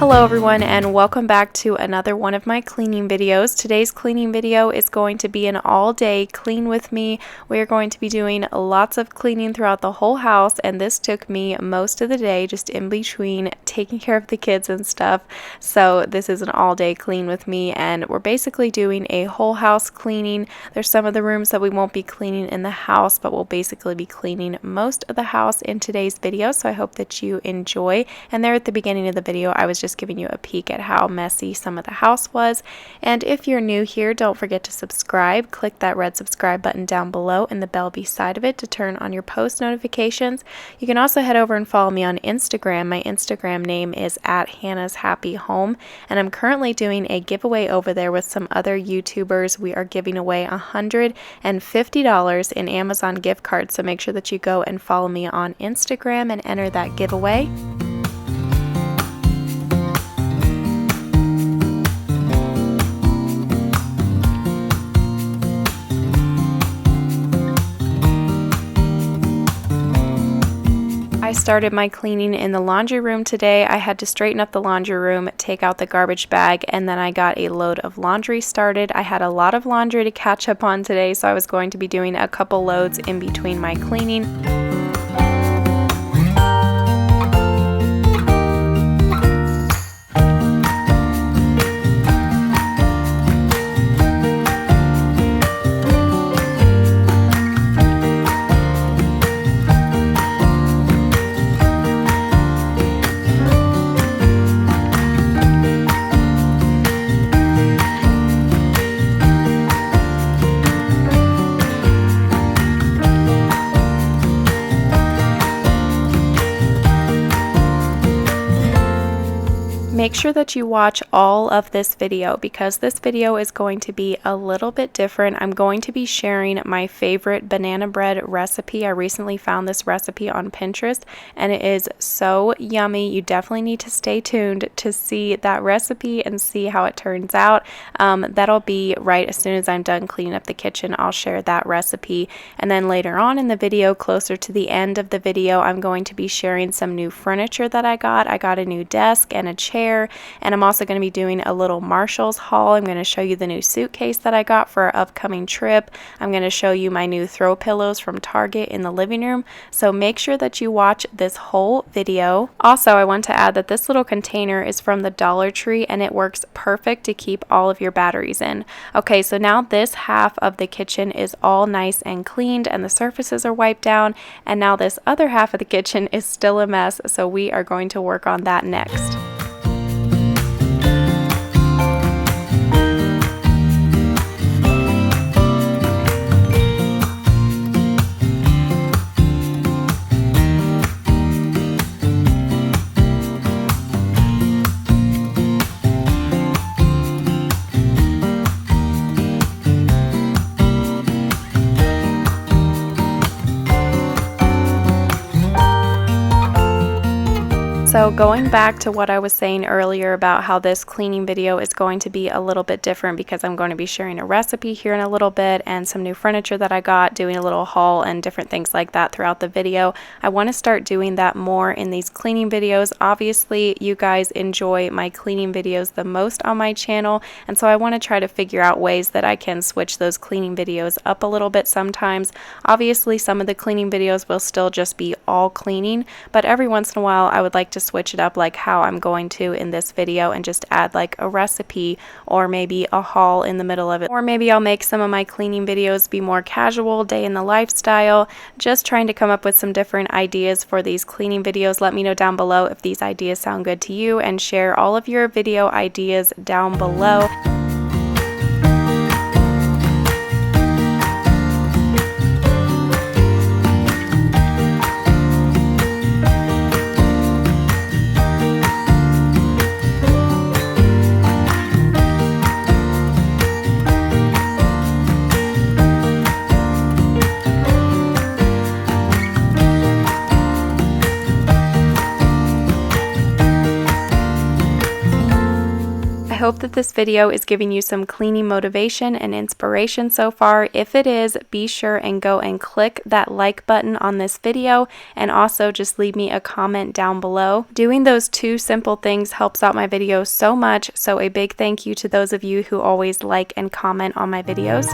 Hello everyone, and welcome back to another one of my cleaning videos. Today's cleaning video is going to be an all-day clean with me. We are going to be doing lots of cleaning throughout the whole house, and this took me most of the day just in between taking care of the kids and stuff. So this is an all-day clean with me, and we're basically doing a whole house cleaning. There's some of the rooms that we won't be cleaning in the house, but we'll basically be cleaning most of the house in today's video, so I hope that you enjoy. And there at the beginning of the video, I was just giving you a peek at how messy some of the house was. And if you're new here, don't forget to subscribe. Click that red subscribe button down below and the bell beside of it to turn on your post notifications. You can also head over and follow me on Instagram. My Instagram name is @HannahsHappyHome, and I'm currently doing a giveaway over there with some other YouTubers. We are giving away $150 in Amazon gift cards, so make sure that you go and follow me on Instagram and enter that giveaway. I started my cleaning in the laundry room today. I had to straighten up the laundry room, take out the garbage bag, and then I got a load of laundry started. I had a lot of laundry to catch up on today, so I was going to be doing a couple loads in between my cleaning. Make sure that you watch all of this video because this video is going to be a little bit different. I'm going to be sharing my favorite banana bread recipe. I recently found this recipe on Pinterest and it is so yummy. You definitely need to stay tuned to see that recipe and see how it turns out. That'll be right as soon as I'm done cleaning up the kitchen. I'll share that recipe, and then later on in the video, closer to the end of the video, I'm going to be sharing some new furniture that I got. I got a new desk and a chair. And I'm also going to be doing a little Marshalls haul. I'm going to show you the new suitcase that I got for our upcoming trip. I'm going to show you my new throw pillows from Target in the living room. So make sure that you watch this whole video. Also, I want to add that this little container is from the Dollar Tree and it works perfect to keep all of your batteries in. Okay, so now this half of the kitchen is all nice and cleaned and the surfaces are wiped down. And now this other half of the kitchen is still a mess. So we are going to work on that next. So going back to what I was saying earlier about how this cleaning video is going to be a little bit different because I'm going to be sharing a recipe here in a little bit and some new furniture that I got, doing a little haul and different things like that throughout the video. I want to start doing that more in these cleaning videos. Obviously, you guys enjoy my cleaning videos the most on my channel, and so I want to try to figure out ways that I can switch those cleaning videos up a little bit sometimes. Obviously, some of the cleaning videos will still just be all cleaning, but every once in a while I would like to switch it up like how I'm going to in this video and just add like a recipe or maybe a haul in the middle of it. Or maybe I'll make some of my cleaning videos be more casual, day in the lifestyle, just trying to come up with some different ideas for these cleaning videos. Let me know down below if these ideas sound good to you and share all of your video ideas down below. hope that this video is giving you some cleaning motivation and inspiration so far. If it is, be sure and go and click that like button on this video, and also just leave me a comment down below. Doing those two simple things helps out my videos so much, so a big thank you to those of you who always like and comment on my videos.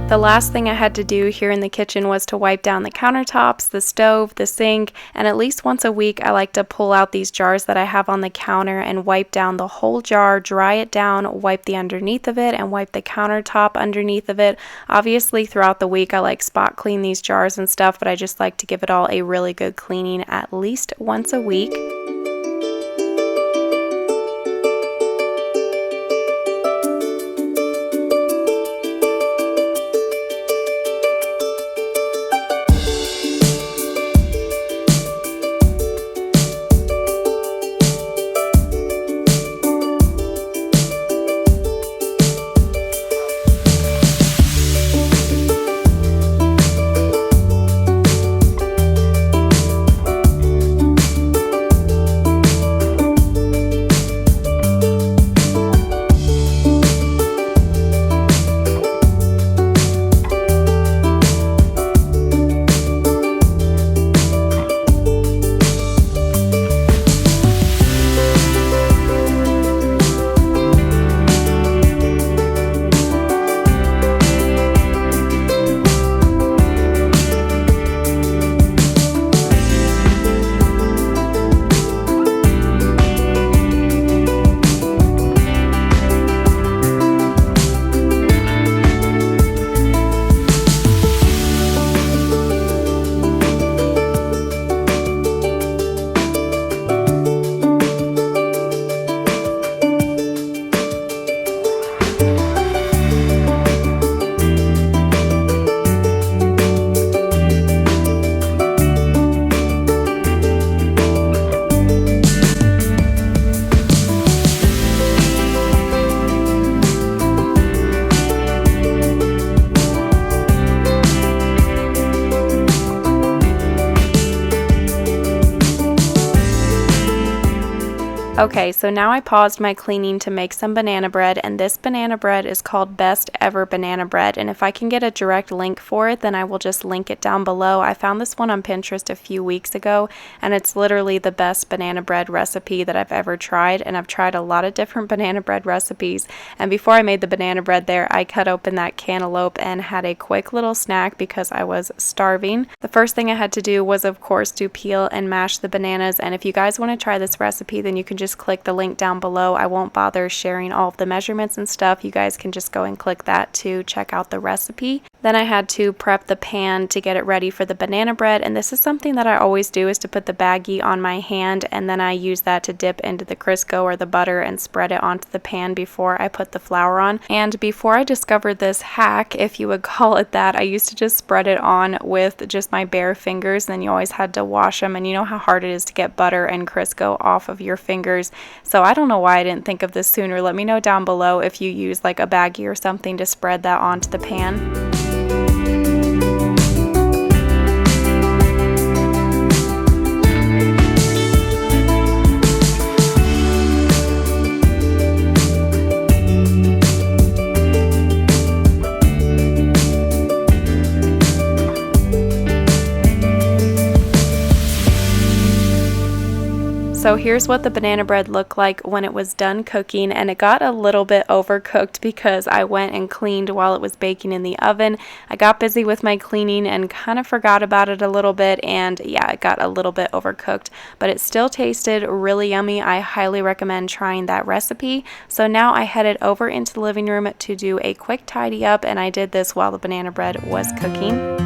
The last thing I had to do here in the kitchen was to wipe down the countertops, the stove, the sink, and at least once a week I like to pull out these jars that I have on the counter and wipe down the whole jar, dry it down, wipe the underneath of it, and wipe the countertop underneath of it. Obviously throughout the week I like spot clean these jars and stuff, but I just like to give it all a really good cleaning at least once a week. Okay, so now I paused my cleaning to make some banana bread, and this banana bread is called Best Ever Banana Bread, and if I can get a direct link for it, then I will just link it down below. I found this one on Pinterest a few weeks ago, and it's literally the best banana bread recipe that I've ever tried, and I've tried a lot of different banana bread recipes, and before I made the banana bread there, I cut open that cantaloupe and had a quick little snack because I was starving. The first thing I had to do was, of course, to peel and mash the bananas, and if you guys want to try this recipe, then you can just click the link down below. I won't bother sharing all of the measurements and stuff. You guys can just go and click that to check out the recipe. Then I had to prep the pan to get it ready for the banana bread, and this is something that I always do, is to put the baggie on my hand, and then I use that to dip into the Crisco or the butter and spread it onto the pan before I put the flour on. And before I discovered this hack, if you would call it that, I used to just spread it on with just my bare fingers, and then you always had to wash them, and you know how hard it is to get butter and Crisco off of your fingers. So I don't know why I didn't think of this sooner. Let me know down below if you use like a baggie or something to spread that onto the pan. So here's what the banana bread looked like when it was done cooking, and it got a little bit overcooked because I went and cleaned while it was baking in the oven. I got busy with my cleaning and kind of forgot about it a little bit, and yeah, it got a little bit overcooked, but it still tasted really yummy. I highly recommend trying that recipe. So now I headed over into the living room to do a quick tidy up, and I did this while the banana bread was cooking.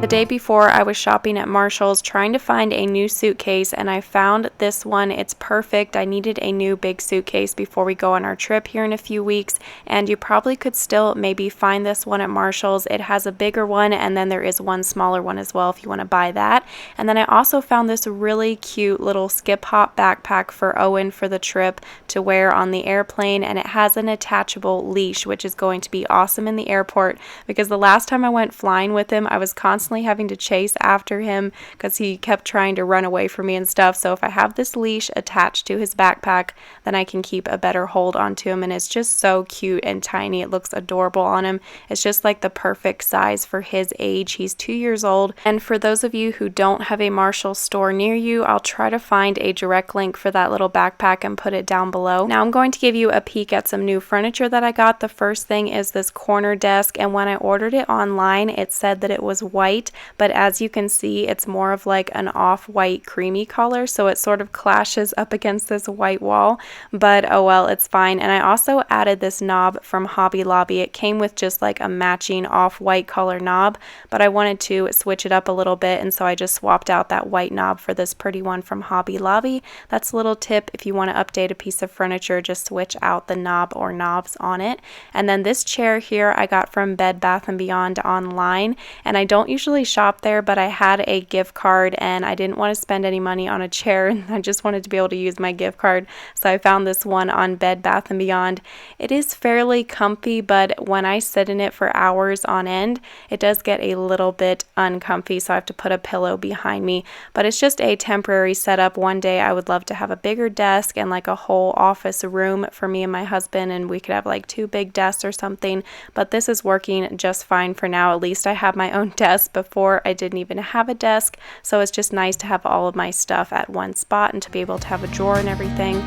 The day before, I was shopping at Marshall's trying to find a new suitcase, and I found this one. It's perfect. I needed a new big suitcase before we go on our trip here in a few weeks, and you probably could still maybe find this one at Marshall's. It has a bigger one, and then there is one smaller one as well if you want to buy that. And then I also found this really cute little skip hop backpack for Owen for the trip to wear on the airplane, and it has an attachable leash, which is going to be awesome in the airport because the last time I went flying with him, I was constantly having to chase after him because he kept trying to run away from me and stuff. So if I have this leash attached to his backpack, then I can keep a better hold onto him, and it's just so cute and tiny. It looks adorable on him. It's just like the perfect size for his age. He's 2 years old. And for those of you who don't have a Marshall store near you, I'll try to find a direct link for that little backpack and put it down below. Now I'm going to give you a peek at some new furniture that I got. The first thing is this corner desk, and when I ordered it online, it said that it was white, but as you can see, it's more of like an off-white creamy color, so it sort of clashes up against this white wall, but oh well, it's fine. And I also added this knob from Hobby Lobby. It came with just like a matching off-white color knob, but I wanted to switch it up a little bit, and so I just swapped out that white knob for this pretty one from Hobby Lobby. That's a little tip if you want to update a piece of furniture, just switch out the knob or knobs on it. And then this chair here I got from Bed Bath & Beyond online, and I don't usually shop there, but I had a gift card and I didn't want to spend any money on a chair, and I just wanted to be able to use my gift card, so I found this one on Bed Bath & Beyond. It is fairly comfy, but when I sit in it for hours on end, it does get a little bit uncomfy, so I have to put a pillow behind me, but it's just a temporary setup. One day I would love to have a bigger desk and like a whole office room for me and my husband, and we could have like 2 big desks or something, but this is working just fine for now. At least I have my own desk. Before I didn't even have a desk, so it's just nice to have all of my stuff at one spot and to be able to have a drawer and everything.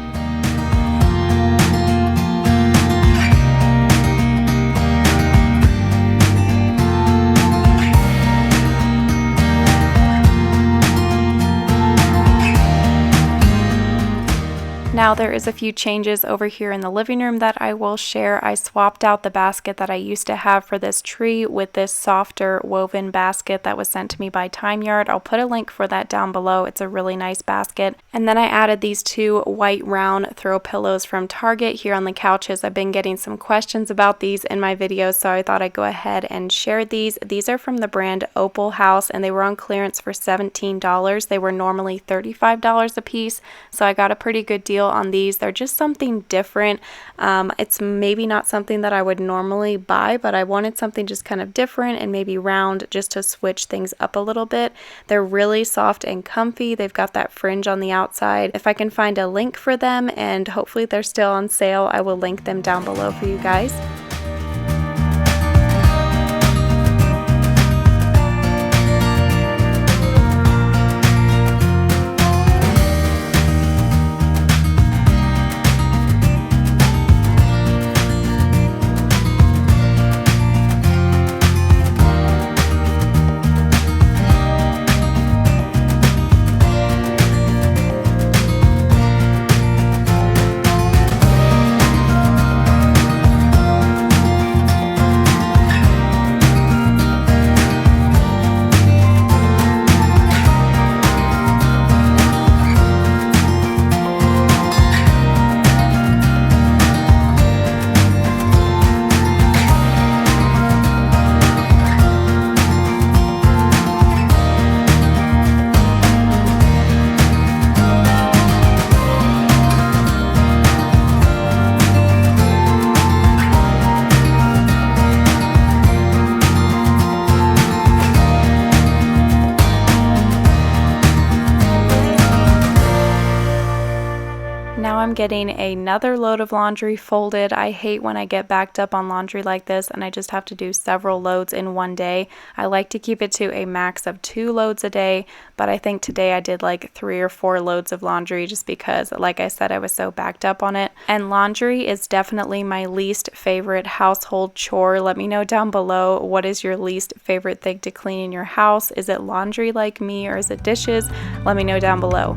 Now there is a few changes over here in the living room that I will share. I swapped out the basket that I used to have for this tree with this softer woven basket that was sent to me by Time Yard. I'll put a link for that down below. It's a really nice basket. And then I added these 2 white round throw pillows from Target here on the couches. I've been getting some questions about these in my videos, so I thought I'd go ahead and share these. These are from the brand Opal House, and they were on clearance for $17. They were normally $35 a piece, so I got a pretty good deal on these. They're just something different. It's maybe not something that I would normally buy, but I wanted something just kind of different and maybe round just to switch things up a little bit. They're really soft and comfy. They've got that fringe on the outside. If I can find a link for them, and hopefully they're still on sale, I will link them down below for you guys. Now I'm getting another load of laundry folded. I hate when I get backed up on laundry like this and I just have to do several loads in one day. I like to keep it to a max of 2 loads a day, but I think today I did like 3 or 4 loads of laundry just because, like I said, I was so backed up on it. And laundry is definitely my least favorite household chore. Let me know down below, what is your least favorite thing to clean in your house? Is it laundry like me, or is it dishes? Let me know down below.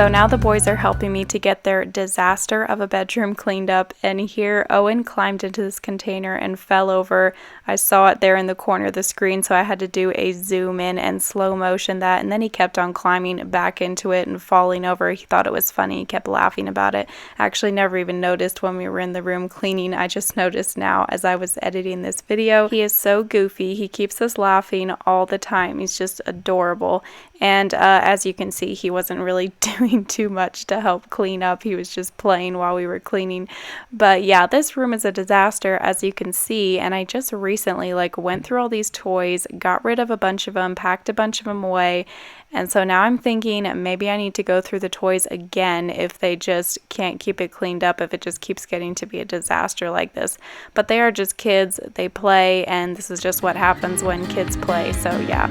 So now the boys are helping me to get their disaster of a bedroom cleaned up, and here Owen climbed into this container and fell over. I saw it there in the corner of the screen, so I had to do a zoom in and slow motion that, and then he kept on climbing back into it and falling over. He thought it was funny. He kept laughing about it. I actually never even noticed when we were in the room cleaning. I just noticed now as I was editing this video. He is so goofy. He keeps us laughing all the time. He's just adorable. And as you can see, he wasn't really doing too much to help clean up. He was just playing while we were cleaning. But yeah, this room is a disaster, as you can see. And I just recently went through all these toys, got rid of a bunch of them, packed a bunch of them away. And so now I'm thinking maybe I need to go through the toys again if they just can't keep it cleaned up, if it just keeps getting to be a disaster like this. But they are just kids, they play, and this is just what happens when kids play, so yeah.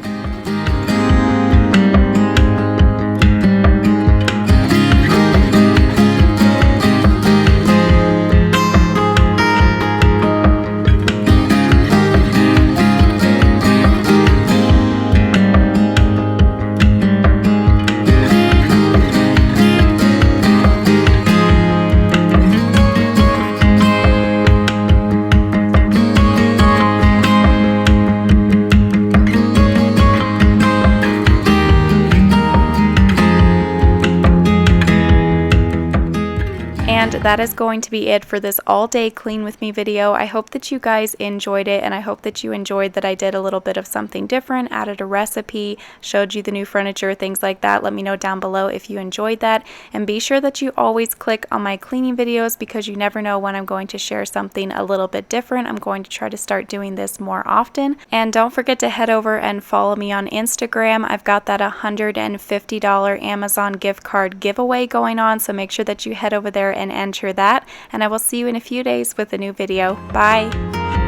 And that is going to be it for this all day clean with me video. I hope that you guys enjoyed it, and I hope that you enjoyed that I did a little bit of something different, added a recipe, showed you the new furniture, things like that. Let me know down below if you enjoyed that, and be sure that you always click on my cleaning videos because you never know when I'm going to share something a little bit different. I'm going to try to start doing this more often. And don't forget to head over and follow me on Instagram. I've got that $150 Amazon gift card giveaway going on, so make sure that you head over there and enter that, and I will see you in a few days with a new video. Bye!